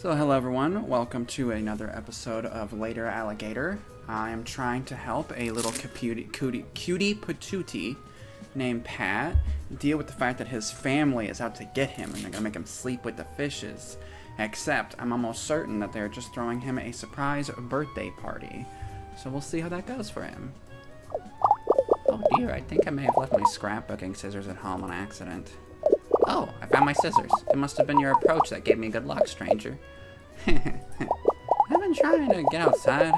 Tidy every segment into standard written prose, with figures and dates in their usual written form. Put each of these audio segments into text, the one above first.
So hello everyone, welcome to another episode of Later Alligator. I am trying to help a little cutie patootie named Pat deal with the fact that his family is out to get him and they're gonna make him sleep with the fishes. Except I'm almost certain that they're just throwing him a surprise birthday party. So we'll see how that goes for him. Oh dear, I think I may have left my scrapbooking scissors at home on accident. Oh, I found my scissors. It must have been your approach that gave me good luck, stranger. I've been trying to get outside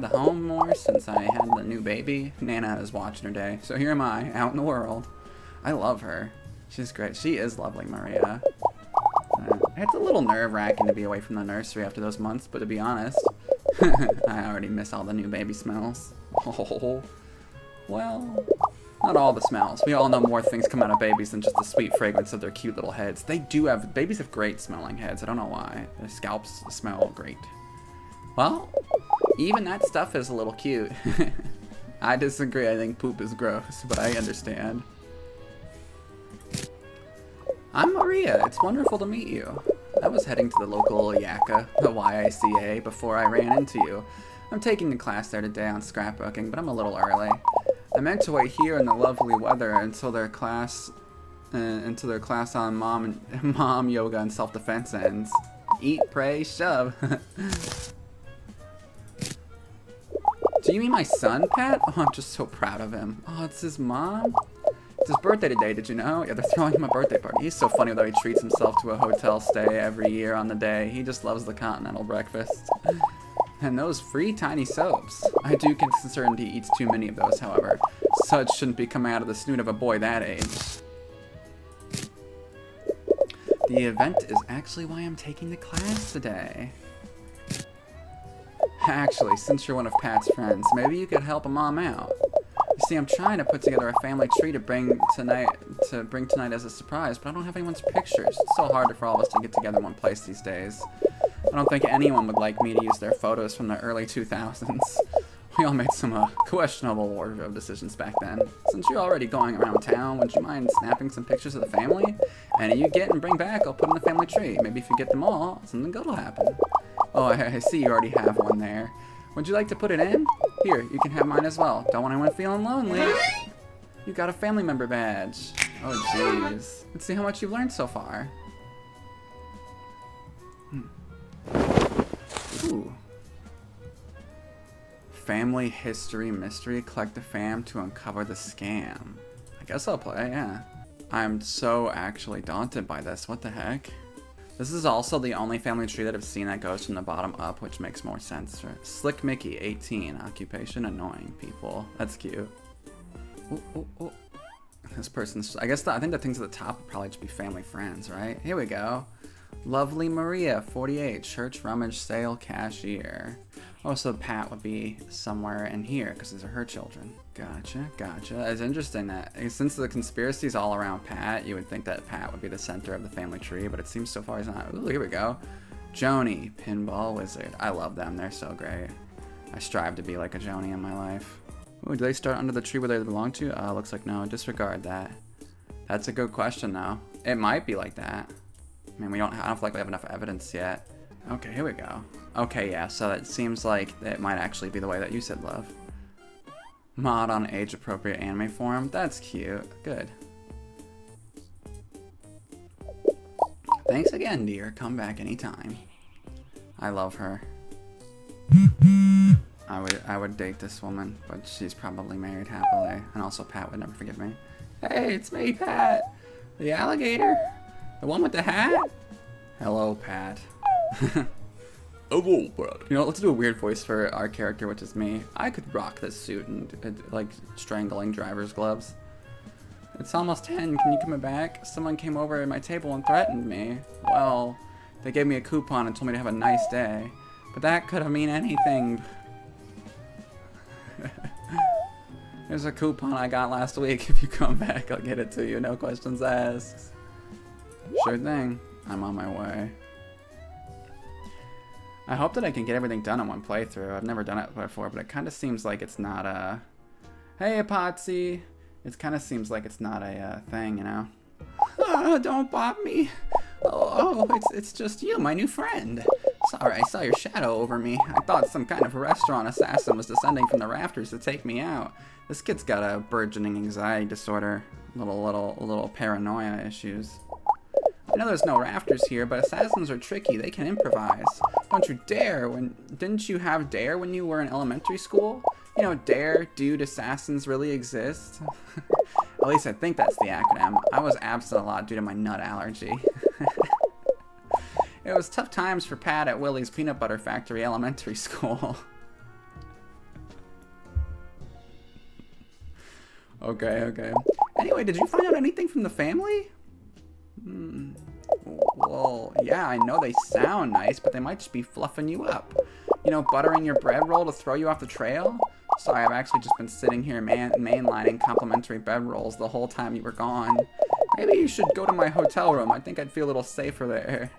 the home more since I had the new baby. Nana is watching her day, so here am I, out in the world. I love her. She's great. She is lovely, Maria. It's a little nerve-wracking to be away from the nursery after those months, but to be honest, I already miss all the new baby smells. Oh, well, not all the smells. We all know more things come out of babies than just the sweet fragrance of their cute little heads. Babies have great smelling heads. I don't know why. Their scalps smell great. Well, even that stuff is a little cute. I disagree. I think poop is gross, but I understand. I'm Maria. It's wonderful to meet you. I was heading to the local YACA, the YICA, before I ran into you. I'm taking a class there today on scrapbooking, but I'm a little early. I meant to wait here in the lovely weather until their class on mom yoga and self-defense ends. Eat, pray, shove. Do you mean my son, Pat? Oh, I'm just so proud of him. Oh, it's his mom? It's his birthday today, did you know? Yeah, they're throwing him a birthday party. He's so funny though, he treats himself to a hotel stay every year on the day. He just loves the continental breakfast. And those free tiny soaps. I do get concerned he eats too many of those, however. Such shouldn't be coming out of the snoot of a boy that age. The event is actually why I'm taking the class today. Actually, since you're one of Pat's friends, maybe you could help a mom out. You see, I'm trying to put together a family tree to bring tonight as a surprise, but I don't have anyone's pictures. It's so hard for all of us to get together in one place these days. I don't think anyone would like me to use their photos from the early 2000s. We all made some questionable wardrobe decisions back then. Since you're already going around town, would you mind snapping some pictures of the family? Any you get and bring back, I'll put in the family tree. Maybe if you get them all, something good will happen. Oh, I see you already have one there. Would you like to put it in? Here, you can have mine as well. Don't want anyone feeling lonely. You got a family member badge. Oh, jeez. Let's see how much you've learned so far. Ooh. Family history mystery. Collect the fam to uncover the scam. I guess I'll play, yeah. I'm so actually daunted by this. What the heck? This is also the only family tree that I've seen that goes from the bottom up, which makes more sense. Slick Mickey, 18. Occupation, annoying people. That's cute. Ooh, ooh, ooh. This person's... I think the things at the top would probably just be family friends, right? Here we go. Lovely Maria, 48. Church rummage sale cashier. Oh, so Pat would be somewhere in here because these are her children. Gotcha. It's interesting that since the conspiracy is all around Pat, you would think that Pat would be the center of the family tree, but it seems so far he's not. Ooh, here we go. Joni, pinball wizard. I love them. They're so great. I strive to be like a Joni in my life. Ooh, do they start under the tree where they belong to? Looks like no. Disregard that. That's a good question, though. It might be like that. I mean, I don't feel like we have enough evidence yet. Okay, here we go. Okay, yeah, so it seems like it might actually be the way that you said, love. Mod on age-appropriate anime form. That's cute. Good. Thanks again, dear. Come back anytime. I love her. I would date this woman, but she's probably married happily. And also, Pat would never forgive me. Hey, it's me, Pat. The alligator? The one with the hat? Hello, Pat. Hello, Pat. You know, let's do a weird voice for our character, which is me. I could rock this suit and like strangling driver's gloves. It's almost 10. Can you come back? Someone came over at my table and threatened me. Well, they gave me a coupon and told me to have a nice day. But that could have mean anything. There's a coupon I got last week. If you come back, I'll get it to you. No questions asked. Sure thing. I'm on my way. I hope that I can get everything done in one playthrough. I've never done it before, but it kind of seems like it's not a... Hey, Apotsy! It kind of seems like it's not a thing, you know? Don't bop me! It's just you, my new friend. Sorry, I saw your shadow over me. I thought some kind of restaurant assassin was descending from the rafters to take me out. This kid's got a burgeoning anxiety disorder, little paranoia issues. I know there's no rafters here, but assassins are tricky. They can improvise. Don't you dare! Didn't you have DARE when you were in elementary school? You know, DARE, Dude, Assassins Really Exist? At least I think that's the acronym. I was absent a lot due to my nut allergy. It was tough times for Pat at Willie's Peanut Butter Factory Elementary School. Okay. Anyway, did you find out anything from the family? Well, yeah, I know they sound nice, but they might just be fluffing you up. You know, buttering your bread roll to throw you off the trail? Sorry, I've actually just been sitting here mainlining complimentary bread rolls the whole time you were gone. Maybe you should go to my hotel room. I think I'd feel a little safer there.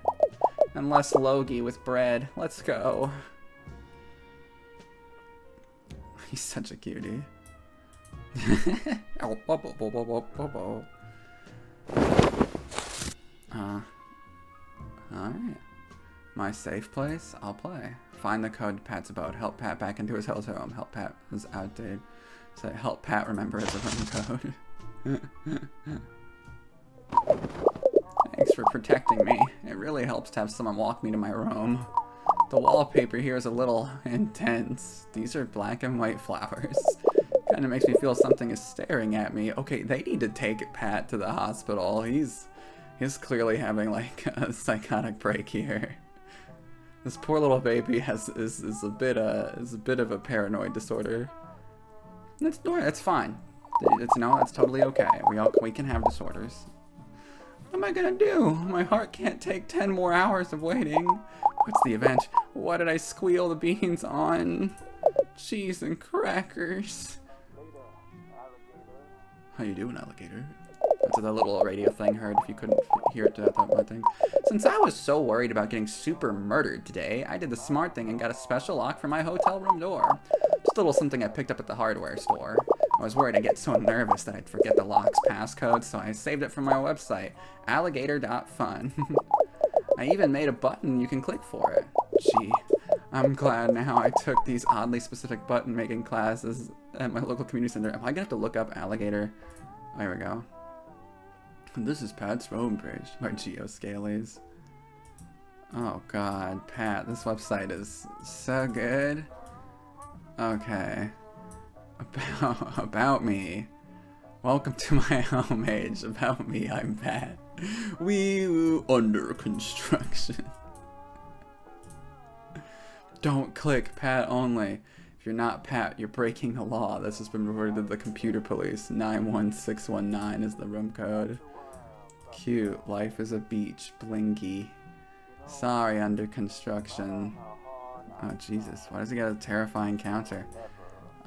And less logy with bread. Let's go. He's such a cutie. Alright. My safe place? I'll play. Find the code to Pat's abode. Help Pat back into his hotel room. Help Pat is outdated. So help Pat remember his room code. Thanks for protecting me. It really helps to have someone walk me to my room. The wallpaper here is a little intense. These are black and white flowers. Kind of makes me feel something is staring at me. Okay, they need to take Pat to the hospital. He's clearly having like a psychotic break here. This poor little baby is a bit of a paranoid disorder. It's fine. That's totally okay. We can have disorders. What am I gonna do? My heart can't take 10 more hours of waiting. What's the event? Why did I squeal the beans on cheese and crackers? How you doing, Alligator? That's the little radio thing heard if you couldn't hear it that thing. Since I was so worried about getting super murdered today, I did the smart thing and got a special lock for my hotel room door. Just a little something I picked up at the hardware store. I was worried I'd get so nervous that I'd forget the lock's passcode, so I saved it from my website, alligator.fun. I even made a button you can click for it. Gee, I'm glad now I took these oddly specific button making classes at my local community center. Am I gonna have to look up Alligator? There we go. This is Pat's homepage by Geoscalies. Oh god, Pat, this website is so good. Okay. About me. Welcome to my homepage. About me, I'm Pat. We under construction. Don't click Pat only. If you're not Pat, you're breaking the law. This has been reported to the computer police. 91619 is the room code. Cute. Life is a beach. Blinky. Sorry, under construction. Oh, Jesus. Why does he got a terrifying counter?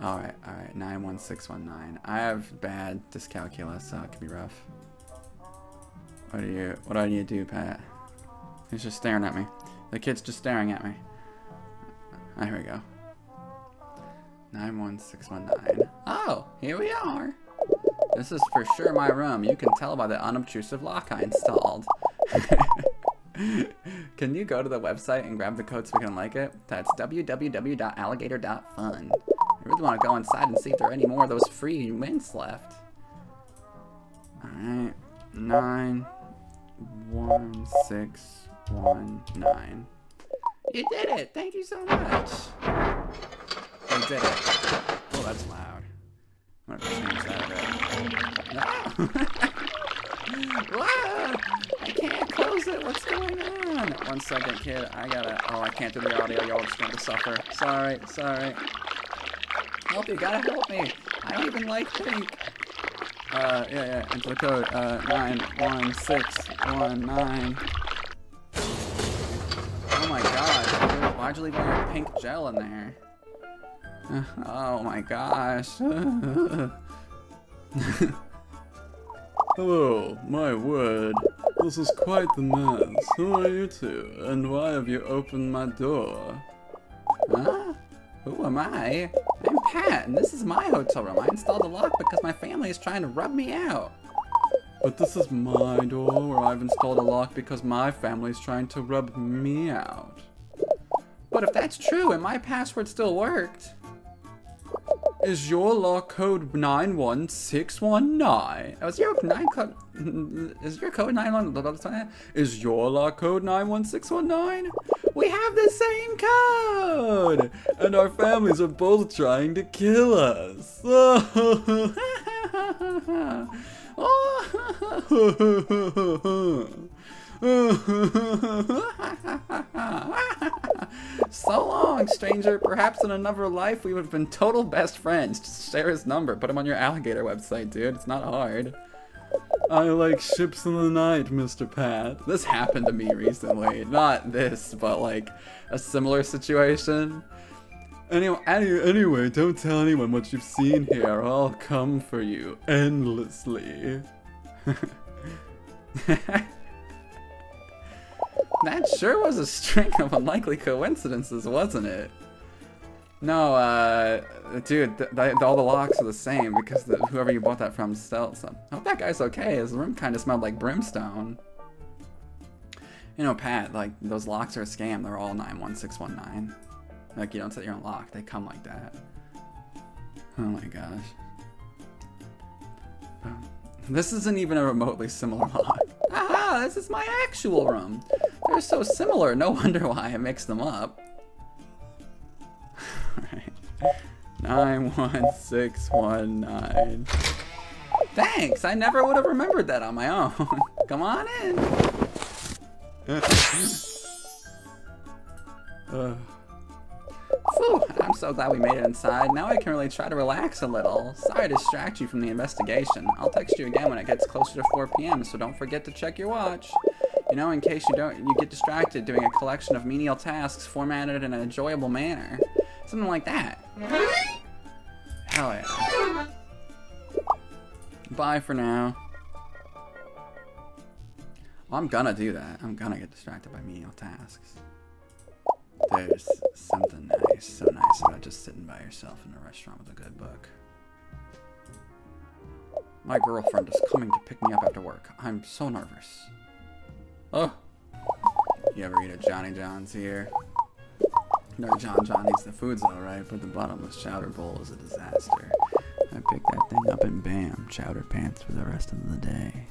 Alright, 91619. I have bad dyscalculia, so it can be rough. What do you do, Pat? He's just staring at me. The kid's just staring at me. Here we go. 91619. Oh, here we are. This is for sure my room. You can tell by the unobtrusive lock I installed. Can you go to the website and grab the code so we can like it? That's www.alligator.fun. I really want to go inside and see if there are any more of those free mints left. Alright. 91619. You did it! Thank you so much! You did it. Oh, that's loud. I'm gonna change that a bit. No! What? I can't close it! What's going on? 1 second, kid. I can't do the audio. Y'all just going to suffer. Sorry. Help, you gotta help me. I don't even like pink. Yeah, enter the code, 91619. Oh my god, why'd you leave all your pink gel in there? Oh my gosh. Hello, my word. This is quite the mess. Who are you two, and why have you opened my door? Huh? Who am I? I'm Pat, and this is my hotel room. I installed the lock because my family is trying to rub me out. But this is my door where I've installed a lock because my family's trying to rub me out. But if that's true and my password still worked... Is your lock code 91619? Oh, is your code 91619? Is your lock code 91619? We have the same code! And our families are both trying to kill us. So long, stranger. Perhaps in another life we would have been total best friends. Just share his number. Put him on your Alligator website, dude. It's not hard. I like ships in the night, Mr. Pat. This happened to me recently. Not this, but like a similar situation. Anyway, don't tell anyone what you've seen here, or I'll come for you endlessly. That sure was a string of unlikely coincidences, wasn't it? No, dude, all the locks are the same because whoever you bought that from sells them. I hope that guy's okay. His room kind of smelled like brimstone. You know, Pat, like, those locks are a scam. They're all 91619. Like, you don't set your own lock. They come like that. Oh my gosh. This isn't even a remotely similar lock. Aha! This is my actual room. They're so similar. No wonder why I mixed them up. Alright. 91619. Thanks! I never would have remembered that on my own. Come on in. Phew, I'm so glad we made it inside. Now I can really try to relax a little. Sorry to distract you from the investigation. I'll text you again when it gets closer to 4 p.m., so don't forget to check your watch. You know, in case you get distracted doing a collection of menial tasks formatted in an enjoyable manner. Something like that. Hell yeah. Bye for now. Well, I'm gonna do that. I'm gonna get distracted by menial tasks. There's something nice, so nice about just sitting by yourself in a restaurant with a good book. My girlfriend is coming to pick me up after work. I'm so nervous. Oh, you ever eat at Johnny John's here? No, John eats the food's alright, but the bottomless chowder bowl is a disaster. I pick that thing up and bam, chowder pants for the rest of the day.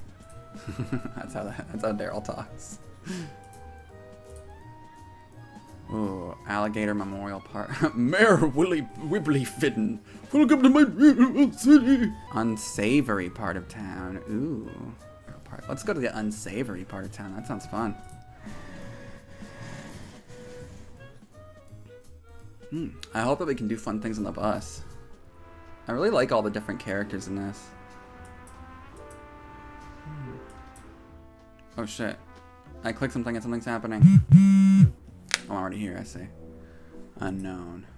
that's how Daryl talks. Ooh, Alligator Memorial Park. Mayor Willie Wibbly Fitton, welcome to my beautiful city. Unsavory part of town. Ooh. Let's go to the unsavory part of town. That sounds fun. I hope that we can do fun things on the bus. I really like all the different characters in this. Oh shit. I clicked something and something's happening. I'm already here, I see. Unknown.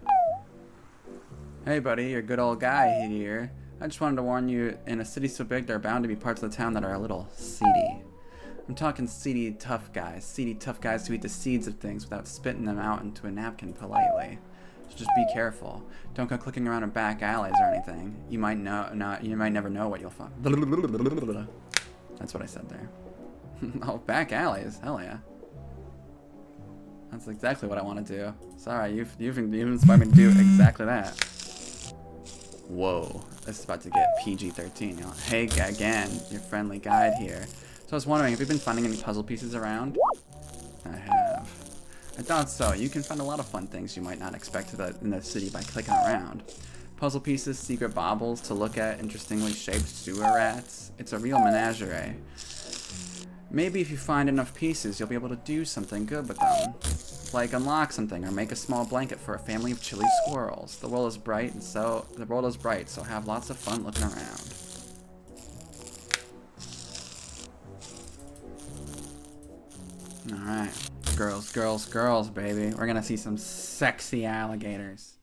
Hey buddy, you're a good old guy here. I just wanted to warn you, in a city so big, there are bound to be parts of the town that are a little seedy. I'm talking seedy tough guys who eat the seeds of things without spitting them out into a napkin politely. So just be careful. Don't go clicking around in back alleys or anything. You might never know what you'll find. That's what I said there. Oh, back alleys, hell yeah. That's exactly what I want to do. Sorry, you've inspired me to do exactly that. Whoa, this is about to get PG-13, y'all. Hey again, your friendly guide here. So I was wondering, have you been finding any puzzle pieces around? I have. I thought so. You can find a lot of fun things you might not expect in the city by clicking around. Puzzle pieces, secret baubles to look at, interestingly shaped sewer rats. It's a real menagerie. Maybe if you find enough pieces, you'll be able to do something good with them. Like unlock something or make a small blanket for a family of chilly squirrels. The world is bright, so have lots of fun looking around. Alright. Girls, baby. We're gonna see some sexy alligators.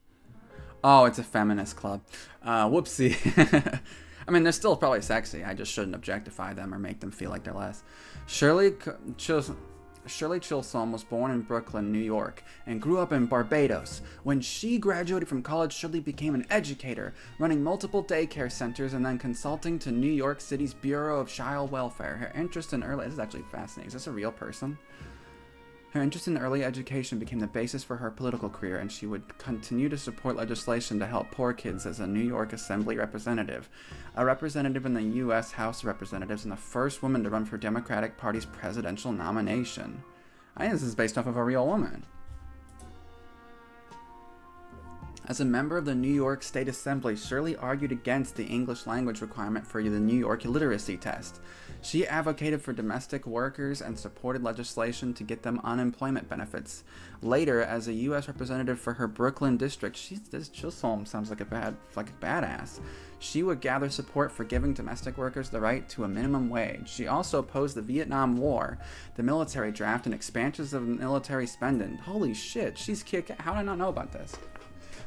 Oh, it's a feminist club. Whoopsie. I mean, they're still probably sexy. I just shouldn't objectify them or make them feel like they're less. Shirley Shirley Chisholm was born in Brooklyn, New York, and grew up in Barbados. When she graduated from college, Shirley became an educator, running multiple daycare centers and then consulting to New York City's Bureau of Child Welfare. Her interest in early... This is actually fascinating. Is this a real person? Her interest in early education became the basis for her political career, and she would continue to support legislation to help poor kids as a New York Assembly representative, a representative in the U.S. House of Representatives, and the first woman to run for Democratic Party's presidential nomination. I think this is based off of a real woman. As a member of the New York State Assembly, Shirley argued against the English language requirement for the New York literacy test. She advocated for domestic workers and supported legislation to get them unemployment benefits. Later, as a U.S. representative for her Brooklyn district, this Chisholm sounds like a badass. She would gather support for giving domestic workers the right to a minimum wage. She also opposed the Vietnam War, the military draft, and expansions of military spending. Holy shit, she's how did I not know about this?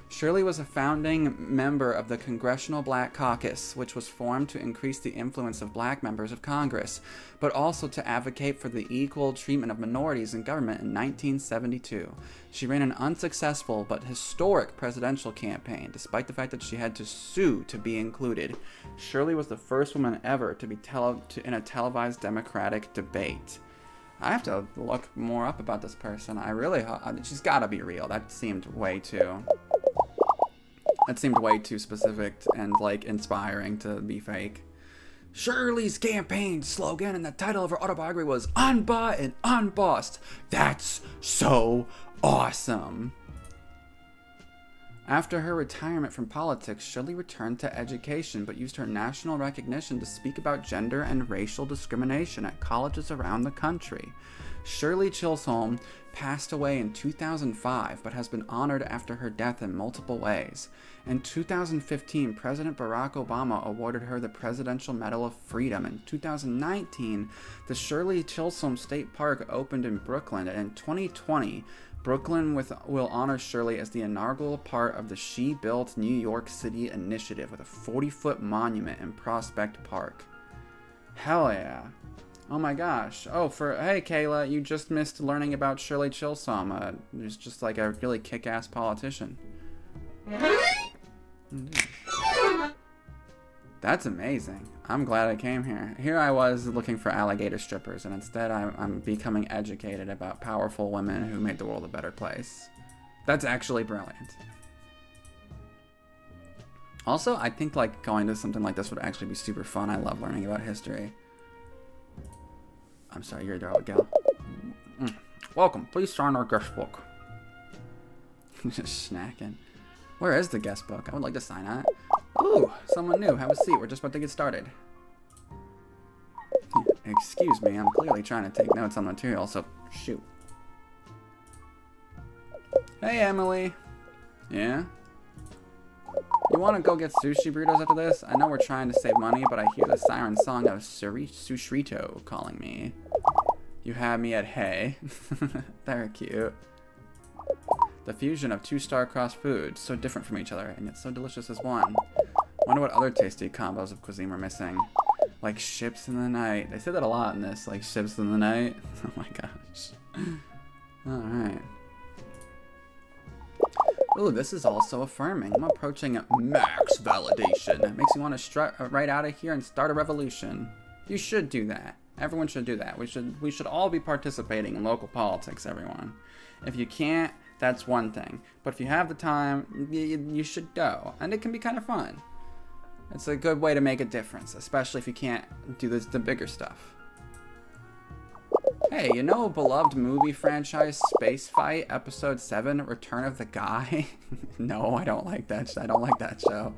Shirley was a founding member of the Congressional Black Caucus, which was formed to increase the influence of black members of Congress, but also to advocate for the equal treatment of minorities in government in 1972. She ran an unsuccessful but historic presidential campaign, despite the fact that she had to sue to be included. Shirley was the first woman ever to be in a televised Democratic debate. I have to look more up about this person. She's gotta be real. That seemed way too specific and, like, inspiring to be fake. Shirley's campaign slogan and the title of her autobiography was "Unbought and Unbossed." That's so awesome. After her retirement from politics, Shirley returned to education, but used her national recognition to speak about gender and racial discrimination at colleges around the country. Shirley Chisholm passed away in 2005, but has been honored after her death in multiple ways. In 2015, President Barack Obama awarded her the Presidential Medal of Freedom. In 2019, the Shirley Chisholm State Park opened in Brooklyn, and in 2020, Brooklyn will honor Shirley as the inaugural part of the She Built New York City initiative with a 40-foot monument in Prospect Park. Hell yeah. Oh my gosh. Hey Kayla, you just missed learning about Shirley Chisholm. Who's just like a really kick-ass politician. That's amazing. I'm glad I came here. Here I was looking for alligator strippers, and instead I'm becoming educated about powerful women who made the world a better place. That's actually brilliant. Also, I think like going to something like this would actually be super fun. I love learning about history. I'm sorry, you're a dog, gal. Welcome. Please sign our guest book. Just snacking. Where is the guest book? I would like to sign on it. Ooh, someone new. Have a seat. We're just about to get started. Excuse me, I'm clearly trying to take notes on the material, so shoot. Hey, Emily. Yeah? You want to go get sushi burritos after this? I know we're trying to save money, but I hear the siren song of Sushrito calling me. You had me at hey. They're cute. The fusion of two star-crossed foods, so different from each other, and yet so delicious as one. Wonder what other tasty combos of cuisine we're missing. Like ships in the night. They said that a lot in this, like ships in the night. Oh my gosh. Alright. Ooh, this is also affirming. I'm approaching max validation. It makes me want to strut right out of here and start a revolution. You should do that. Everyone should do that. We should all be participating in local politics, everyone. If you can't, that's one thing. But if you have the time, you should go. And it can be kind of fun. It's a good way to make a difference, especially if you can't do the bigger stuff. Hey, you know a beloved movie franchise, Space Fight, Episode 7, Return of the Guy? No, I don't like that. I don't like that show.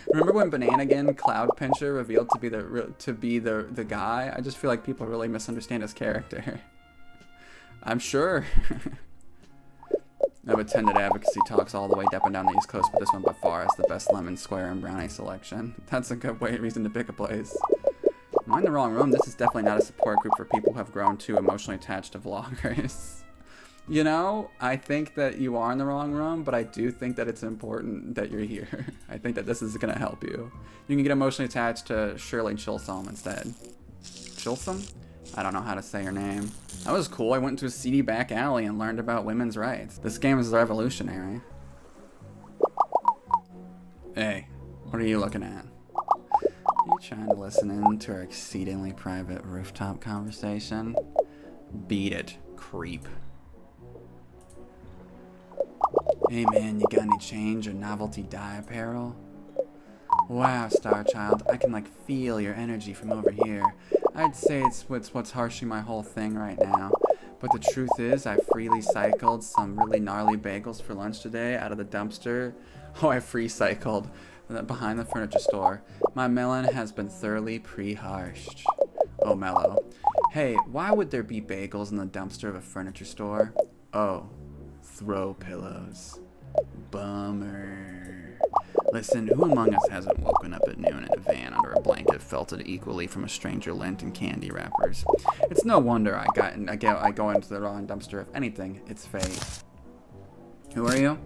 Remember when Bananagan Cloud Pincher revealed to be the guy? I just feel like people really misunderstand his character. I'm sure. I've attended advocacy talks all the way up and down the East Coast, but this one by far is the best lemon square and brownie selection. That's a good reason to pick a place. Am I in the wrong room? This is definitely not a support group for people who have grown too emotionally attached to vloggers. You know, I think that you are in the wrong room, but I do think that it's important that you're here. I think that this is going to help you. You can get emotionally attached to Shirley Chisholm instead. Chisholm? I don't know how to say your name. That was cool. I went to a seedy back alley and learned about women's rights. This game is revolutionary. Hey, what are you looking at? You trying to listen in to our exceedingly private rooftop conversation? Beat it, creep. Hey man, you got any change or novelty dye apparel? Wow, Star Child, I can like feel your energy from over here. I'd say it's what's harshing my whole thing right now. But the truth is, I freely cycled some really gnarly bagels for lunch today out of the dumpster. Oh, I free cycled behind the furniture store. My melon has been thoroughly pre-harshed. Oh, mellow. Hey, why would there be bagels in the dumpster of a furniture store? Oh, throw pillows. Bummer. Listen, who among us hasn't woken up at noon in a van under a blanket felted equally from a stranger lint and candy wrappers? It's no wonder I go into the wrong dumpster. If anything, it's fate. Who are you?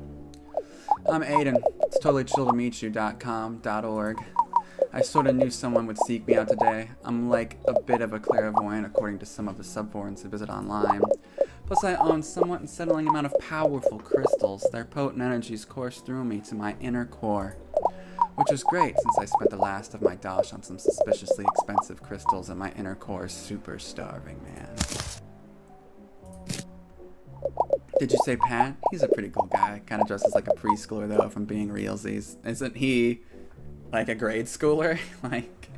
I'm Aiden. It's totally chill to meet you.com.org. I sort of knew someone would seek me out today. I'm like a bit of a clairvoyant according to some of the subforums I visit online. Plus I own somewhat unsettling amount of powerful crystals. Their potent energies course through me to my inner core. Which is great since I spent the last of my dosh on some suspiciously expensive crystals and my inner core is super starving, man. Did you say Pat? He's a pretty cool guy. Kind of dresses like a preschooler though, from being realsies. Isn't he like a grade schooler? Like,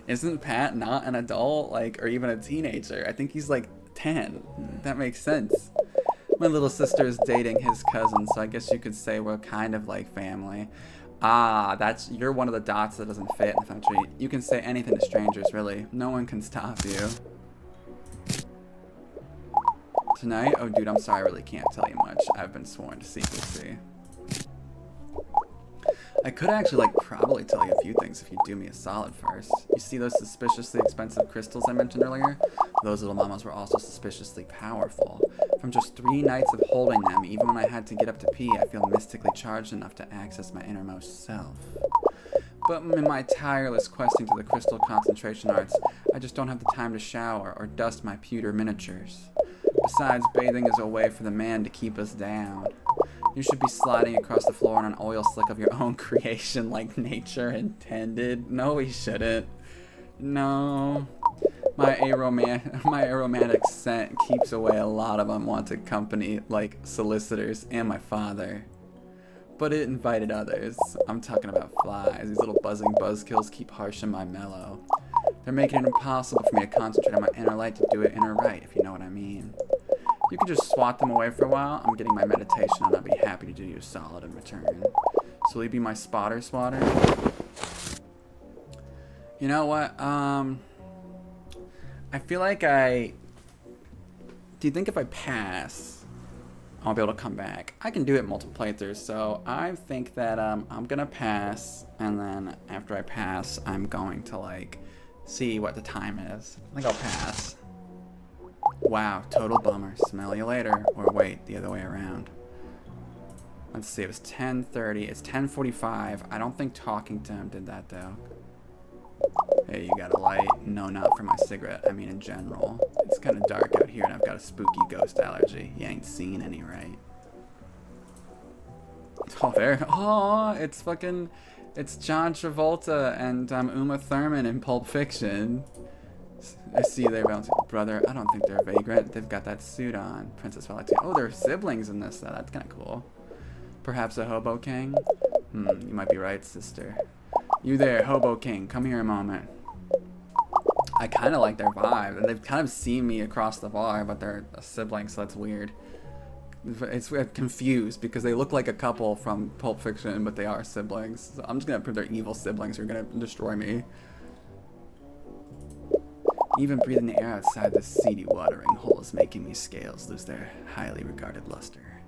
isn't Pat not an adult? Like, or even a teenager? I think he's like 10. That makes sense. My little sister is dating his cousin, so I guess you could say we're kind of like family. Ah, you're one of the dots that doesn't fit in the country. You can say anything to strangers, really. No one can stop you. Tonight? Oh, dude, I'm sorry, I really can't tell you much. I've been sworn to secrecy. I could actually, like, probably tell you a few things if you do me a solid first. You see those suspiciously expensive crystals I mentioned earlier? Those little mamas were also suspiciously powerful. From just 3 nights of holding them, even when I had to get up to pee, I feel mystically charged enough to access my innermost self. But in my tireless questing to the crystal concentration arts, I just don't have the time to shower or dust my pewter miniatures. Besides, bathing is a way for the man to keep us down. You should be sliding across the floor on an oil slick of your own creation like nature intended. No, we shouldn't. No. My aromatic scent keeps away a lot of unwanted company, like solicitors and my father. But it invited others. I'm talking about flies. These little buzzing buzzkills keep harshing my mellow. They're making it impossible for me to concentrate on my inner light to do it inner right, if you know what I mean. You can just swat them away for a while. I'm getting my meditation and I'll be happy to do you a solid in return. So will you be my spotter swatter? You know what? I feel like do you think if I pass, I'll be able to come back? I can do it multiple playthroughs, so I think that I'm gonna pass, and then after I pass, I'm going to like see what the time is. I think I'll pass. Wow, total bummer. Smell you later. Or wait, the other way around. Let's see, it was 10:30. It's 10:45. I don't think talking to him did that though. Hey, you got a light? No, not for my cigarette. I mean in general. It's kind of dark out here and I've got a spooky ghost allergy. You ain't seen any, right? Oh, there. Oh, it's John Travolta and Uma Thurman in Pulp Fiction. I see they're about brother. I don't think they're vagrant. They've got that suit on. Princess Valentine. Oh, they're siblings in this. That's kind of cool. Perhaps a hobo king? You might be right, sister. You there, hobo king. Come here a moment. I kind of like their vibe. They've kind of seen me across the bar, but they're a sibling, so that's weird. It's confused because they look like a couple from Pulp Fiction, but they are siblings. So I'm just gonna prove they're evil siblings who are gonna destroy me. Even breathing the air outside this seedy watering hole is making me scales lose their highly regarded luster.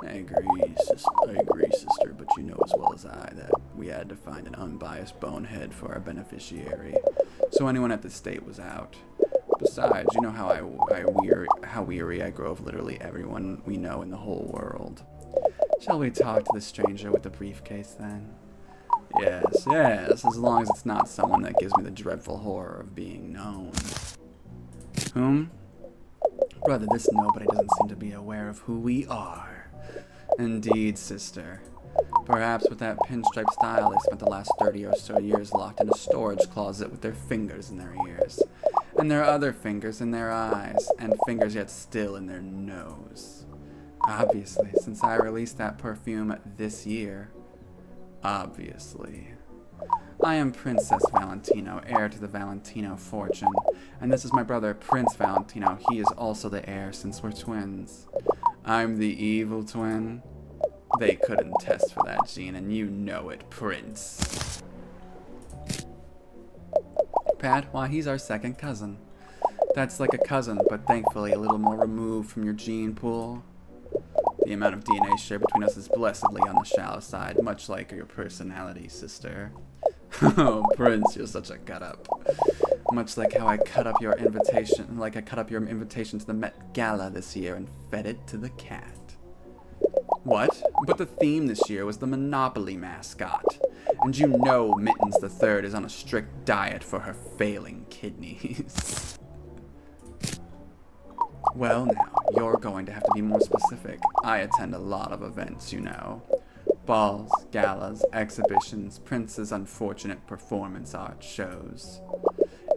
I agree, sister, but you know as well as I that we had to find an unbiased bonehead for our beneficiary, so anyone at the state was out. Besides, you know how weary I grow of literally everyone we know in the whole world. Shall we talk to the stranger with the briefcase then? Yes, as long as it's not someone that gives me the dreadful horror of being known. Whom? Brother, this nobody doesn't seem to be aware of who we are. Indeed, sister. Perhaps with that pinstripe style, they spent the last 30 or so years locked in a storage closet with their fingers in their ears, and their other fingers in their eyes, and fingers yet still in their nose. Obviously, since I released that perfume this year. Obviously. I am Princess Valentino, heir to the Valentino fortune, and this is my brother, Prince Valentino. He is also the heir since we're twins. I'm the evil twin. They couldn't test for that gene, and you know it, Prince. Pat, why, he's our second cousin. That's like a cousin, but thankfully a little more removed from your gene pool. The amount of DNA shared between us is blessedly on the shallow side, much like your personality, sister. Oh, Prince, you're such a cut-up. Much like how I cut up your invitation to the Met Gala this year and fed it to the cat. What? But the theme this year was the Monopoly mascot. And you know Mittens the Third is on a strict diet for her failing kidneys. Well now, you're going to have to be more specific. I attend a lot of events, you know. Balls, galas, exhibitions, Prince's unfortunate performance art shows.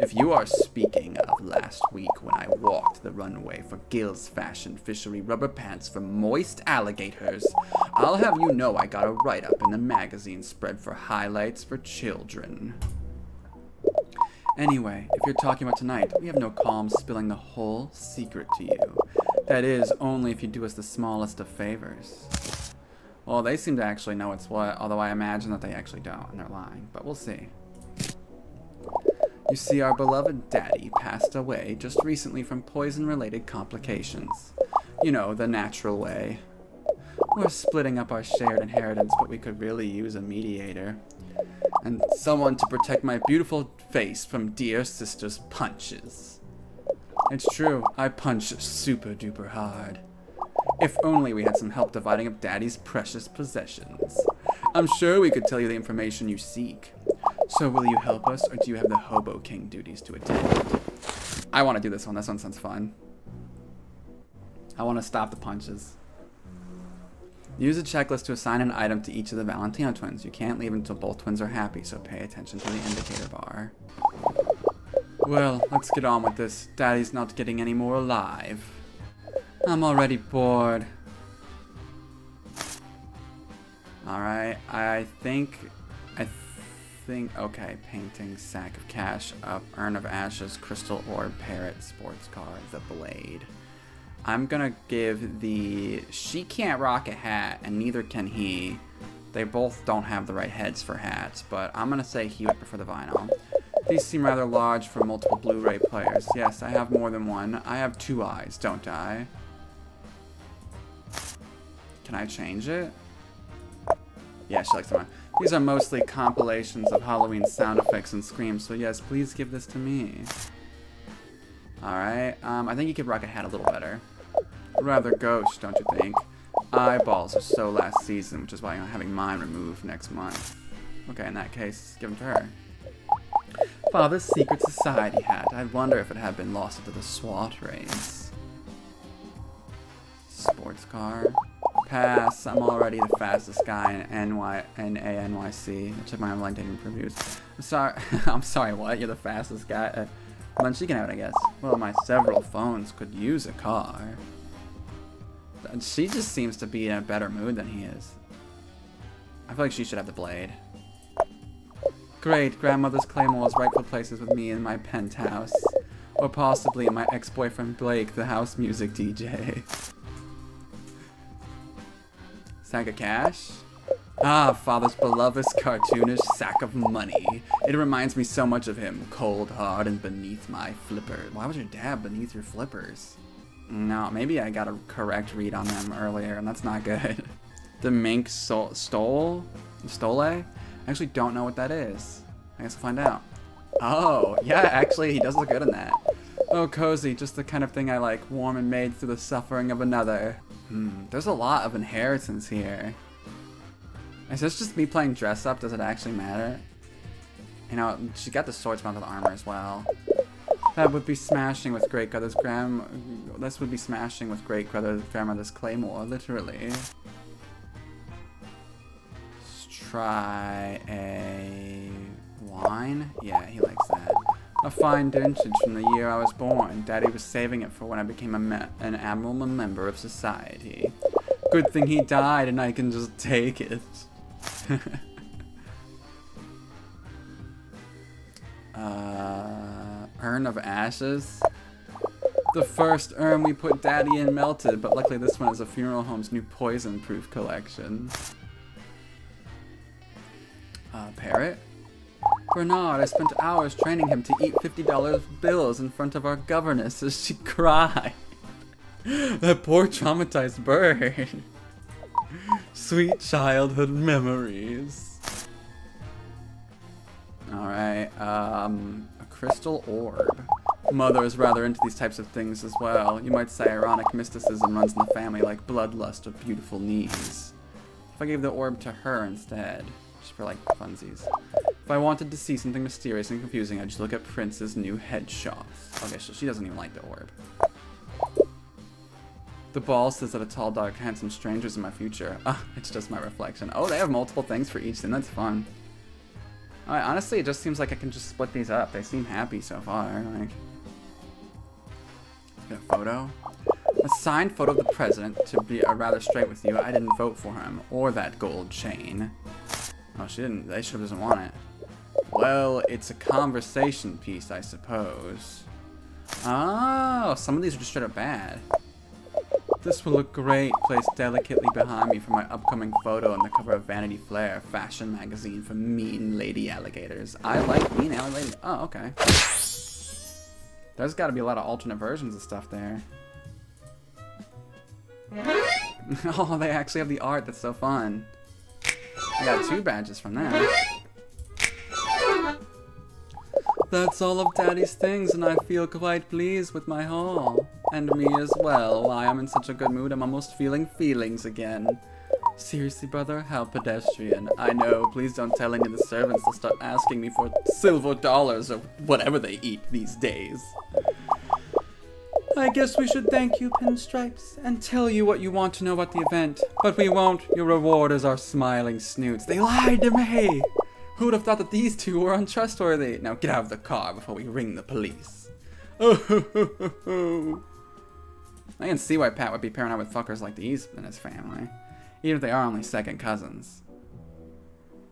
If you are speaking of last week when I walked the runway for Gil's Fashion Fishery rubber pants for moist alligators, I'll have you know I got a write-up in the magazine spread for highlights for children. Anyway, if you're talking about tonight, we have no qualms spilling the whole secret to you. That is, only if you do us the smallest of favors. Well, they seem to actually know it's what, although I imagine that they actually don't, and they're lying, but we'll see. You see, our beloved daddy passed away just recently from poison-related complications. You know, the natural way. We're splitting up our shared inheritance, but we could really use a mediator. And someone to protect my beautiful face from dear sister's punches. It's true, I punch super-duper hard. If only we had some help dividing up Daddy's precious possessions. I'm sure we could tell you the information you seek. So will you help us, or do you have the Hobo King duties to attend? I want to do this one. This one sounds fun. I want to stop the punches. Use a checklist to assign an item to each of the Valentino twins. You can't leave until both twins are happy, so pay attention to the indicator bar. Well, let's get on with this. Daddy's not getting any more alive. I'm already bored. Alright, I think, okay, painting, sack of cash, urn of ashes, crystal orb, parrot, sports car, the blade. I'm gonna give she can't rock a hat, and neither can he. They both don't have the right heads for hats, but I'm gonna say he would prefer the vinyl. These seem rather large for multiple Blu-ray players. Yes, I have more than one. I have 2 eyes, don't I? Can I change it? Yeah, she likes them. These are mostly compilations of Halloween sound effects and screams, so yes, please give this to me. Alright, I think you could rock a hat a little better. Rather gauche, don't you think? Eyeballs are so last season, which is why I'm having mine removed next month. Okay, in that case, give them to her. Father's secret society hat. I wonder if it had been lost into the SWAT raids. Sports car. Pass. I'm already the fastest guy in ANYC. Check my online dating reviews. I'm sorry. I'm sorry. What? You're the fastest guy. Well, she can have it, I guess. Well, my several phones could use a car. She just seems to be in a better mood than he is. I feel like she should have the blade. Great. Grandmother's Claymore's rightful places with me in my penthouse, or possibly my ex-boyfriend Blake, the house music DJ. Sack of cash? Ah, Father's beloved cartoonish sack of money. It reminds me so much of him. Cold, hard, and beneath my flipper. Why was your dad beneath your flippers? No, maybe I got a correct read on them earlier, and that's not good. The mink stole? I actually don't know what that is. I guess I'll find out. Oh, yeah, actually, he does look good in that. Oh, cozy, just the kind of thing I like. Warm and made through the suffering of another. There's a lot of inheritance here. Is this just me playing dress up? Does it actually matter? You know, she got the swordsman with armor as well. That would be smashing with great grandmother's This would be smashing with great grandmother's claymore, literally. Let's try a wine. Yeah, he likes that. A fine vintage from the year I was born. Daddy was saving it for when I became an admirable member of society. Good thing he died and I can just take it. Urn of ashes. The first urn we put Daddy in melted, but luckily this one is a funeral home's new poison-proof collection. Parrot? Bernard, I spent hours training him to eat $50 bills in front of our governess as she cried. That poor traumatized bird. Sweet childhood memories. Alright, a crystal orb. Mother is rather into these types of things as well. You might say ironic mysticism runs in the family like bloodlust or beautiful knees. If I gave the orb to her instead, just for like funsies. If I wanted to see something mysterious and confusing, I'd just look at Prince's new headshots. Okay, so she doesn't even like the orb. The ball says that a tall, dark, handsome stranger's in my future. It's just my reflection. Oh, they have multiple things for each thing. That's fun. Alright, honestly, it just seems like I can just split these up. They seem happy so far. Like, get a photo. A signed photo of the president. To be rather straight with you, I didn't vote for him or that gold chain. Oh, she didn't. They should doesn't want it. Well, it's a conversation piece, I suppose. Oh, some of these are just straight up bad. This will look great, placed delicately behind me for my upcoming photo on the cover of Vanity Fair, fashion magazine for mean lady alligators. I like mean alligators. Oh, okay. There's got to be a lot of alternate versions of stuff there. Oh, they actually have the art. That's so fun. I got 2 badges from that. That's all of Daddy's things, and I feel quite pleased with my haul. And me as well. Why I'm in such a good mood, I'm almost feeling feelings again. Seriously, brother? How pedestrian. I know, please don't tell any of the servants they'll start asking me for silver dollars or whatever they eat these days. I guess we should thank you, Pinstripes, and tell you what you want to know about the event. But we won't. Your reward is our smiling snoots. They lied to me! Who would have thought that these two were untrustworthy? Now get out of the car before we ring the police. Oh, I can see why Pat would be paranoid with fuckers like these in his family. Even if they are only second cousins.